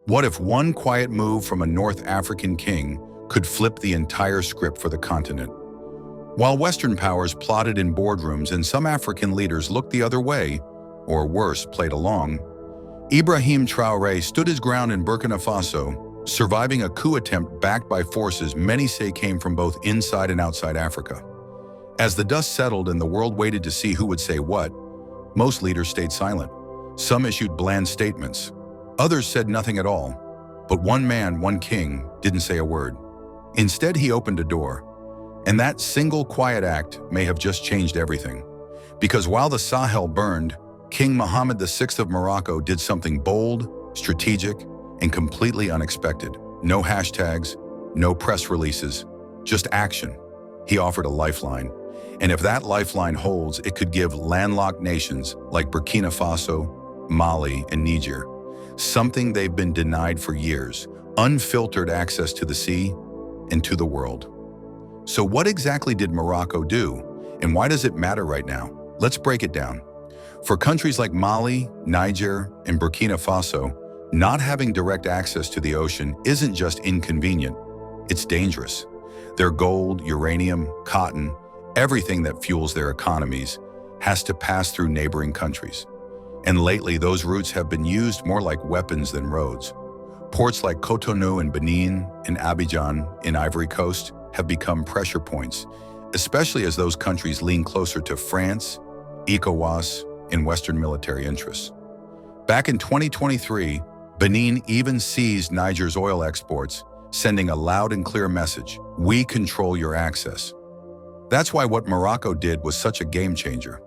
What if one quiet move from a North African king could flip the entire script for the continent? While Western powers plotted in boardrooms and some African leaders looked the other way, or worse, played along, Ibrahim Traoré stood his ground in Burkina Faso, surviving a coup attempt backed by forces many say came from both inside and outside Africa. As the dust settled and the world waited to see who would say what, most leaders stayed silent. Some issued bland statements. Others said nothing at all. But one man, one king, didn't say a word. Instead, he opened a door. And that single quiet act may have just changed everything. Because while the Sahel burned, King Mohammed VI of Morocco did something bold, strategic, and completely unexpected. No hashtags, no press releases, just action. He offered a lifeline. And if that lifeline holds, it could give landlocked nations like Burkina Faso, Mali, and Niger something they've been denied for years: unfiltered access to the sea and to the world. So what exactly did Morocco do, and why does it matter right now? Let's break it down. For countries like Mali, Niger, and Burkina Faso, not having direct access to the ocean isn't just inconvenient, it's dangerous. Their gold, uranium, cotton, everything that fuels their economies has to pass through neighboring countries. And lately, those routes have been used more like weapons than roads. Ports like Cotonou in Benin and Abidjan in Ivory Coast have become pressure points, especially as those countries lean closer to France, ECOWAS, and Western military interests. Back in 2023, Benin even seized Niger's oil exports, sending a loud and clear message: we control your access. That's why what Morocco did was such a game changer.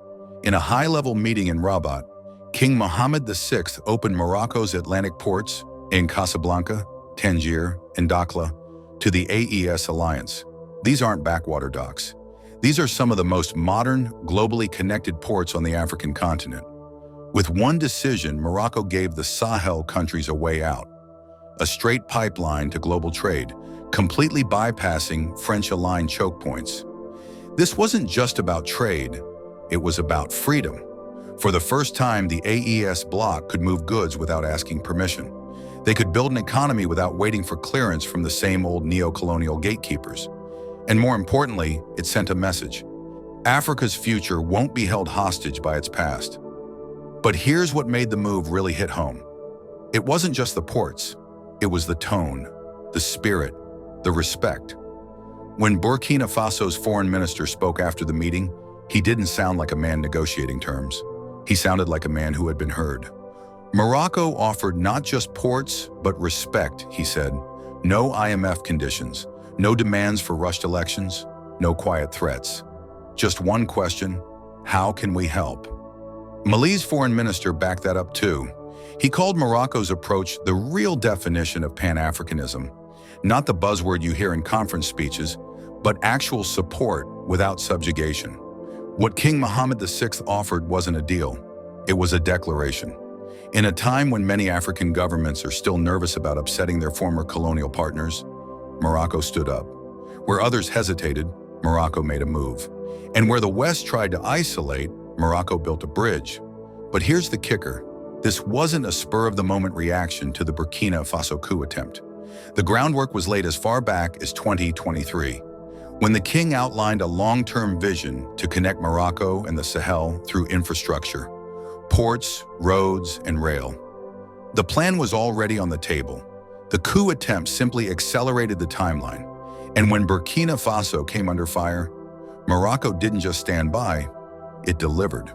In a high-level meeting in Rabat, King Mohammed VI opened Morocco's Atlantic ports in Casablanca, Tangier, and Dakhla to the AES alliance. These aren't backwater docks. These are some of the most modern, globally connected ports on the African continent. With one decision, Morocco gave the Sahel countries a way out, a straight pipeline to global trade, completely bypassing French-aligned choke points. This wasn't just about trade, it was about freedom. For the first time, the AES bloc could move goods without asking permission. They could build an economy without waiting for clearance from the same old neo-colonial gatekeepers. And more importantly, it sent a message: Africa's future won't be held hostage by its past. But here's what made the move really hit home. It wasn't just the ports, it was the tone, the spirit, the respect. When Burkina Faso's foreign minister spoke after the meeting, he didn't sound like a man negotiating terms. He sounded like a man who had been heard. Morocco offered not just ports, but respect, he said. No IMF conditions, no demands for rushed elections, no quiet threats. Just one question: how can we help? Mali's foreign minister backed that up too. He called Morocco's approach the real definition of Pan-Africanism, not the buzzword you hear in conference speeches, but actual support without subjugation. What King Mohammed VI offered wasn't a deal, it was a declaration. In a time when many African governments are still nervous about upsetting their former colonial partners, Morocco stood up. Where others hesitated, Morocco made a move. And where the West tried to isolate, Morocco built a bridge. But here's the kicker: this wasn't a spur-of-the-moment reaction to the Burkina Faso coup attempt. The groundwork was laid as far back as 2023, when the king outlined a long-term vision to connect Morocco and the Sahel through infrastructure: ports, roads, and rail. The plan was already on the table. The coup attempt simply accelerated the timeline. And when Burkina Faso came under fire, Morocco didn't just stand by, it delivered.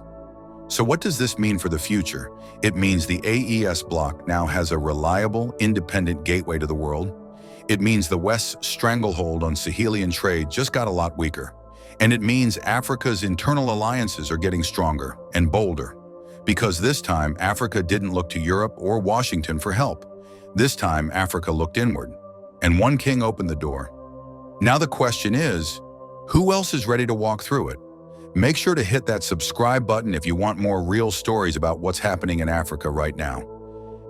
So what does this mean for the future? It means the AES bloc now has a reliable, independent gateway to the world. It means the West's stranglehold on Sahelian trade just got a lot weaker. And it means Africa's internal alliances are getting stronger and bolder. Because this time, Africa didn't look to Europe or Washington for help. This time, Africa looked inward. And one king opened the door. Now the question is, who else is ready to walk through it? Make sure to hit that subscribe button if you want more real stories about what's happening in Africa right now.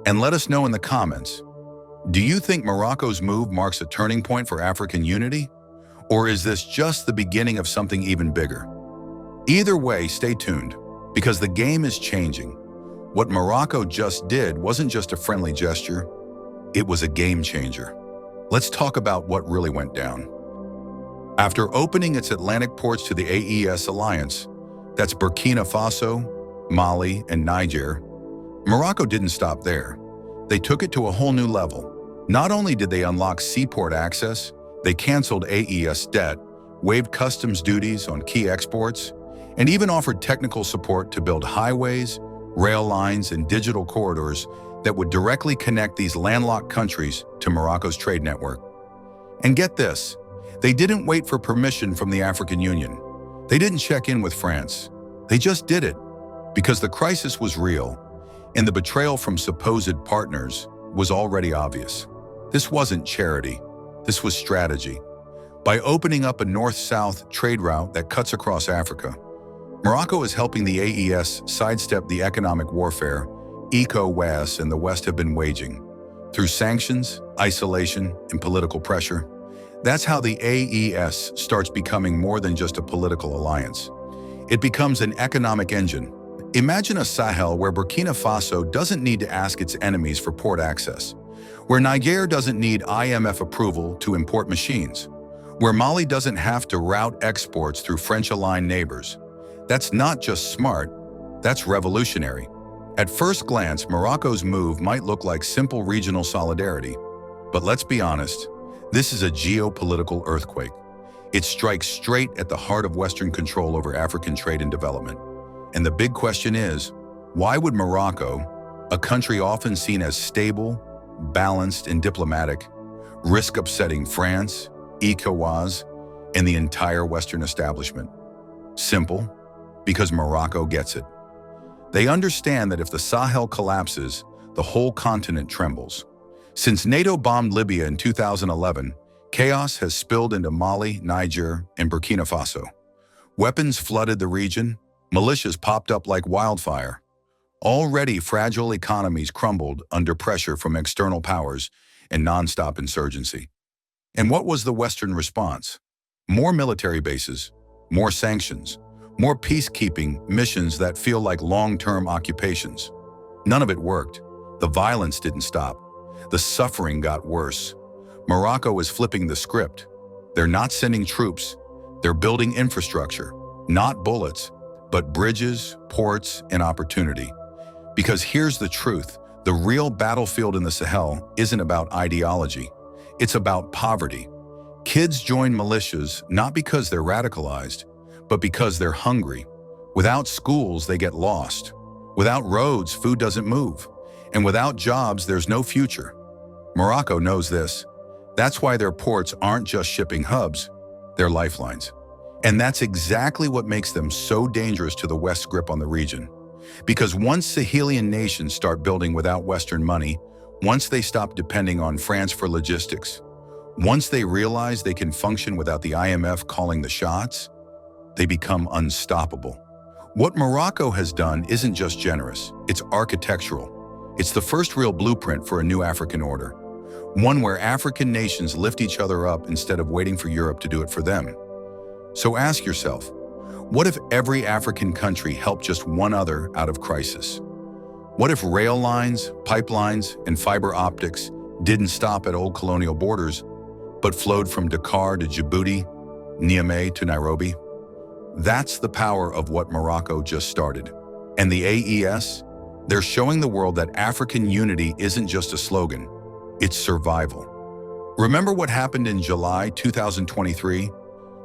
And let us know in the comments, do you think Morocco's move marks a turning point for African unity? Or is this just the beginning of something even bigger? Either way, stay tuned, because the game is changing. What Morocco just did wasn't just a friendly gesture, It was a game changer. Let's talk about what really went down. After opening its Atlantic ports to the AES alliance, that's Burkina Faso, Mali, and Niger, Morocco didn't stop there. They took it to a whole new level. Not only did they unlock seaport access, they canceled AES debt, waived customs duties on key exports, and even offered technical support to build highways, rail lines, and digital corridors that would directly connect these landlocked countries to Morocco's trade network. And get this, they didn't wait for permission from the African Union. They didn't check in with France. They just did it because the crisis was real and the betrayal from supposed partners was already obvious. This wasn't charity. This was strategy. By opening up a north-south trade route that cuts across Africa, Morocco is helping the AES sidestep the economic warfare ECOWAS and the West have been waging. Through sanctions, isolation, and political pressure, that's how the AES starts becoming more than just a political alliance. It becomes an economic engine. Imagine a Sahel where Burkina Faso doesn't need to ask its enemies for port access, where Niger doesn't need IMF approval to import machines, where Mali doesn't have to route exports through French-aligned neighbors. That's not just smart, that's revolutionary. At first glance, Morocco's move might look like simple regional solidarity. But let's be honest, this is a geopolitical earthquake. It strikes straight at the heart of Western control over African trade and development. And the big question is, why would Morocco, a country often seen as stable, balanced, and diplomatic, risk upsetting France, ECOWAS, and the entire Western establishment? Simple, because Morocco gets it. They understand that if the Sahel collapses, the whole continent trembles. Since NATO bombed Libya in 2011, chaos has spilled into Mali, Niger, and Burkina Faso. Weapons flooded the region, militias popped up like wildfire. Already fragile economies crumbled under pressure from external powers and nonstop insurgency. And what was the Western response? More military bases, more sanctions, more peacekeeping missions that feel like long-term occupations. None of it worked. The violence didn't stop. The suffering got worse. Morocco is flipping the script. They're not sending troops. They're building infrastructure, not bullets, but bridges, ports, and opportunity. Because here's the truth, the real battlefield in the Sahel isn't about ideology. It's about poverty. Kids join militias not because they're radicalized, but because they're hungry. Without schools, they get lost. Without roads, food doesn't move. And without jobs, there's no future. Morocco knows this. That's why their ports aren't just shipping hubs, they're lifelines. And that's exactly what makes them so dangerous to the West's grip on the region. Because once Sahelian nations start building without Western money, once they stop depending on France for logistics, once they realize they can function without the IMF calling the shots, they become unstoppable. What Morocco has done isn't just generous, it's architectural. It's the first real blueprint for a new African order, one where African nations lift each other up instead of waiting for Europe to do it for them. So ask yourself, what if every African country helped just one other out of crisis? What if rail lines, pipelines, and fiber optics didn't stop at old colonial borders, but flowed from Dakar to Djibouti, Niamey to Nairobi? That's the power of what Morocco just started. And the AES, they're showing the world that African unity isn't just a slogan, it's survival. Remember what happened in July 2023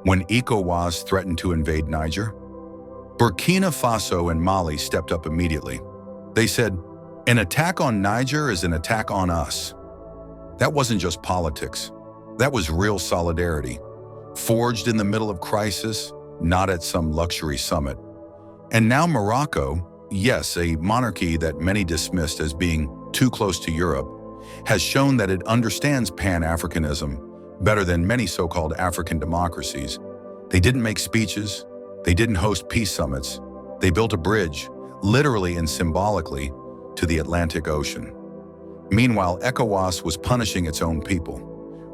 when ECOWAS threatened to invade Niger? Burkina Faso and Mali stepped up immediately. They said, an attack on Niger is an attack on us. That wasn't just politics. That was real solidarity, forged in the middle of crisis, not at some luxury summit. And now Morocco, yes, a monarchy that many dismissed as being too close to Europe, has shown that it understands Pan-Africanism better than many so-called African democracies. They didn't make speeches, they didn't host peace summits, they built a bridge, literally and symbolically, to the Atlantic Ocean. Meanwhile, ECOWAS was punishing its own people.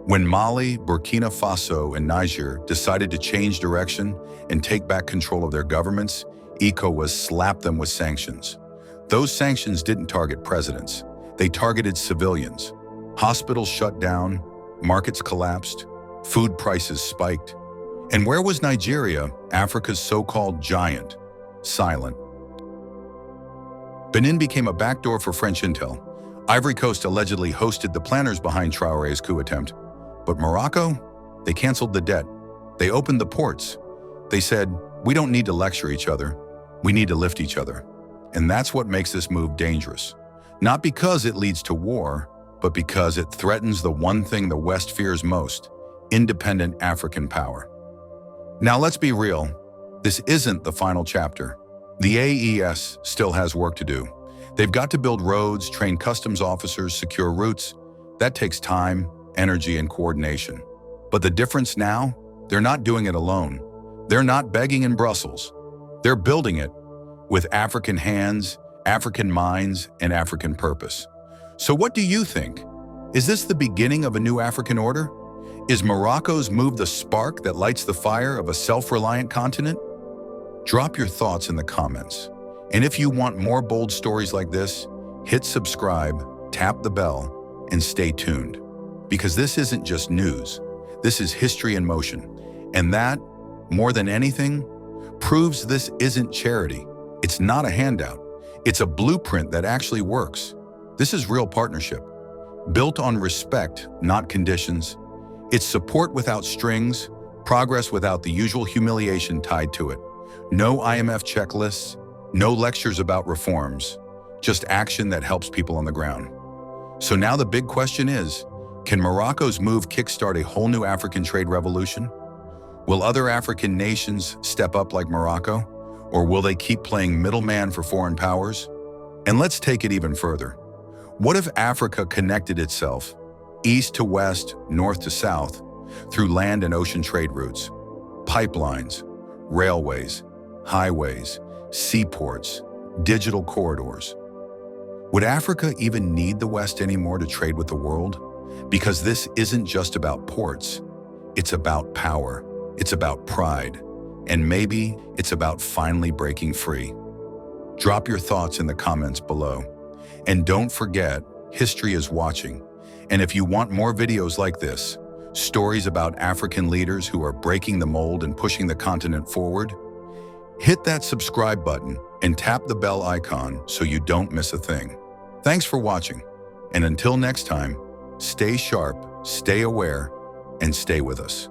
When Mali, Burkina Faso, and Niger decided to change direction and take back control of their governments, ECOWAS slapped them with sanctions. Those sanctions didn't target presidents. They targeted civilians. Hospitals shut down, markets collapsed, food prices spiked. And where was Nigeria, Africa's so-called giant? Silent. Benin became a backdoor for French intel. Ivory Coast allegedly hosted the planners behind Traoré's coup attempt. But Morocco? They canceled the debt. They opened the ports. They said, we don't need to lecture each other. We need to lift each other. And that's what makes this move dangerous. Not because it leads to war, but because it threatens the one thing the West fears most: independent African power. Now let's be real. This isn't the final chapter. The AES still has work to do. They've got to build roads, train customs officers, secure routes. That takes time, energy, and coordination. But the difference now? They're not doing it alone. They're not begging in Brussels. They're building it with African hands, African minds, and African purpose. So what do you think? Is this the beginning of a new African order? Is Morocco's move the spark that lights the fire of a self-reliant continent? Drop your thoughts in the comments. And if you want more bold stories like this, hit subscribe, tap the bell, and stay tuned. Because this isn't just news. This is history in motion. And that, more than anything, proves this isn't charity. It's not a handout. It's a blueprint that actually works. This is real partnership, built on respect, not conditions. It's support without strings, progress without the usual humiliation tied to it. No IMF checklists, no lectures about reforms, just action that helps people on the ground. So now the big question is, can Morocco's move kickstart a whole new African trade revolution? Will other African nations step up like Morocco? Or will they keep playing middleman for foreign powers? And let's take it even further. What if Africa connected itself, east to west, north to south, through land and ocean trade routes, pipelines, railways, highways, seaports, digital corridors? Would Africa even need the West anymore to trade with the world? Because this isn't just about ports. It's about power. It's about pride. And maybe it's about finally breaking free. Drop your thoughts in the comments below. And don't forget, history is watching. And if you want more videos like this, stories about African leaders who are breaking the mold and pushing the continent forward, hit that subscribe button and tap the bell icon so you don't miss a thing. Thanks for watching. And until next time, stay sharp, stay aware, and stay with us.